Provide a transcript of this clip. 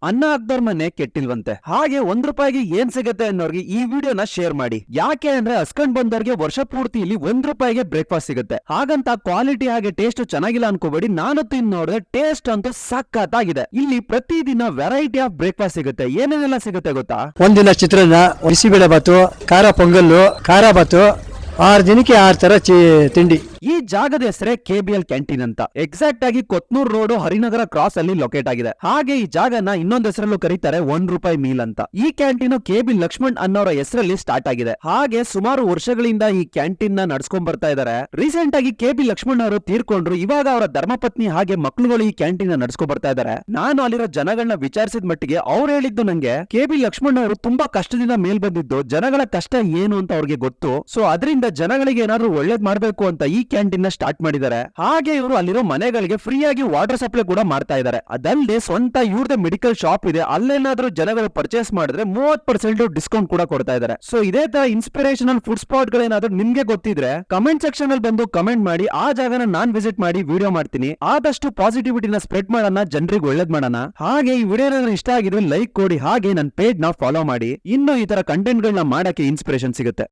ಅನ್ನ ಹಾಕ್ದವ್ರ ಮನೆ ಕೆಟ್ಟಿಲ್ವಂತೆ. ಹಾಗೆ ₹1 ಏನ್ ಸಿಗುತ್ತೆ ಅನ್ನೋರ್ಗೆ ಈ ವಿಡಿಯೋನ ಶೇರ್ ಮಾಡಿ. ಯಾಕೆ ಅಂದ್ರೆ ಹಸ್ಕೊಂಡ್ ಬಂದವ್ರಿಗೆ ವರ್ಷ ಪೂರ್ತಿ ಇಲ್ಲಿ ₹1 ಬ್ರೇಕ್ಫಾಸ್ಟ್ ಸಿಗುತ್ತೆ. ಹಾಗಂತ ಕ್ವಾಲಿಟಿ ಹಾಗೆ ಟೇಸ್ಟ್ ಚೆನ್ನಾಗಿಲ್ಲ ಅನ್ಕೋಬೇಡಿ. ನಾನು ತಿಂದು ನೋಡಿದ್ರೆ ಟೇಸ್ಟ್ ಅಂತೂ ಸಖತ್ತಾಗಿದೆ. ಇಲ್ಲಿ ಪ್ರತಿದಿನ ವೆರೈಟಿ ಆಫ್ ಬ್ರೇಕ್ಫಾಸ್ಟ್ ಸಿಗುತ್ತೆ. ಏನೇನೆಲ್ಲ ಸಿಗುತ್ತೆ ಗೊತ್ತಾ? ಒಂದಿನ ಚಿತ್ರಾನ್ನ, ಬಿಸಿಬೇಳೆ ಬಾತು, ಖಾರ ಪೊಂಗಲ್ಲು, ಖಾರ ಬಾತು, 6 ದಿನಕ್ಕೆ 6 ತರ ತಿಂಡಿ. ಈ ಜಾಗದ ಹೆಸರೇ KBL ಕ್ಯಾಂಟೀನ್ ಅಂತ. ಎಕ್ಸಾಕ್ಟ್ ಆಗಿ ಕೊತ್ನೂರ್ ರೋಡ್ ಹರಿನಗರ ಕ್ರಾಸ್ ಅಲ್ಲಿ ಲೊಕೇಟ್ ಆಗಿದೆ. ಹಾಗೆ ಈ ಜಾಗನ ಇನ್ನೊಂದ್ ಹೆಸರಲ್ಲೂ ಕರೀತಾರೆ ₹1 ಮೀಲ್ ಅಂತ. ಈ ಕ್ಯಾಂಟೀನ್ KB ಲಕ್ಷ್ಮಣ್ ಅನ್ನೋರ ಹೆಸರಲ್ಲಿ ಸ್ಟಾರ್ಟ್ ಆಗಿದೆ. ಹಾಗೆ ಸುಮಾರು ವರ್ಷಗಳಿಂದ ಈ ಕ್ಯಾಂಟೀನ್ ನ ನಡ್ಸ್ಕೊಂಡ್ ಬರ್ತಾ ಇದಾರೆ. ರೀಸೆಂಟ್ ಆಗಿ KB ಲಕ್ಷ್ಮಣ್ ಅವರು ತೀರ್ಕೊಂಡ್ರು. ಇವಾಗ ಅವರ ಧರ್ಮಪತ್ನಿ ಹಾಗೆ ಮಕ್ಳುಗಳು ಈ ಕ್ಯಾಂಟೀನ್ ನ ನಡ್ಸ್ಕೊಂಡ್ ಬರ್ತಾ ಇದಾರೆ. ನಾನು ಅಲ್ಲಿರೋ ಜನಗಳನ್ನ ವಿಚಾರಿಸಿದ ಮಟ್ಟಿಗೆ ಅವ್ರು ಹೇಳಿದ್ದು ನಂಗೆ KB ಲಕ್ಷ್ಮಣ್ ಅವರು ತುಂಬಾ ಕಷ್ಟದಿಂದ ಮೇಲ್ ಬಂದಿದ್ದು, ಜನಗಳ ಕಷ್ಟ ಏನು ಅಂತ ಅವ್ರಿಗೆ ಗೊತ್ತು. ಸೊ ಅದರಿಂದ ಜನಗಳಿಗೆ ಏನಾದ್ರು ಒಳ್ಳೇದ್ ಮಾಡ್ಬೇಕು ಅಂತ ಈ ಕ್ಯಾಂಟೀನ್ ನ ಸ್ಟಾರ್ಟ್ ಮಾಡಿದ್ದಾರೆ. ಹಾಗೆ ಇವರು ಅಲ್ಲಿರೋ ಮನೆಗಳಿಗೆ ಫ್ರೀ ಆಗಿ ವಾಟರ್ ಸಪ್ಲೈ ಕೂಡ ಮಾಡ್ತಾ ಇದ್ದಾರೆ. ಅದಲ್ಲದೆ ಸ್ವಂತ ಇವ್ರದೇ ಮೆಡಿಕಲ್ ಶಾಪ್ ಇದೆ. ಅಲ್ಲೇನಾದ್ರೂ ಜನಗಳು ಪರ್ಚೇಸ್ ಮಾಡಿದ್ರೆ 30% ಡಿಸ್ಕೌಂಟ್ ಕೂಡ ಕೊಡ್ತಾ ಇದ್ದಾರೆ. ಸೊ ಇದೇ ತರ ಇನ್ಸ್ಪಿರೇಷನಲ್ ಫುಡ್ ಸ್ಪಾಟ್ ಗಳೇನಾದ್ರೂ ನಿಮ್ಗೆ ಗೊತ್ತಿದ್ರೆ ಕಮೆಂಟ್ ಸೆಕ್ಷನ್ ಅಲ್ಲಿ ಬಂದು ಕಮೆಂಟ್ ಮಾಡಿ. ಆ ಜಾಗನ ನಾನ್ ವಿಸಿಟ್ ಮಾಡಿ ವಿಡಿಯೋ ಮಾಡ್ತೀನಿ. ಆದಷ್ಟು ಪಾಸಿಟಿವಿಟಿನ ಸ್ಪ್ರೆಡ್ ಮಾಡೋಣ, ಜನರಿಗೆ ಒಳ್ಳೇದ್ ಮಾಡೋಣ. ಹಾಗೆ ಈ ವಿಡಿಯೋ ಇಷ್ಟ ಆಗಿದ್ರೆ ಲೈಕ್ ಕೊಡಿ. ಹಾಗೆ ನನ್ನ ಪೇಜ್ ನ ಫಾಲೋ ಮಾಡಿ. ಇನ್ನು ಈ ತರ ಕಂಟೆಂಟ್ ಗಳನ್ನ ಮಾಡಕ್ಕೆ ಇನ್ಸ್ಪಿರೇಷನ್ ಸಿಗುತ್ತೆ.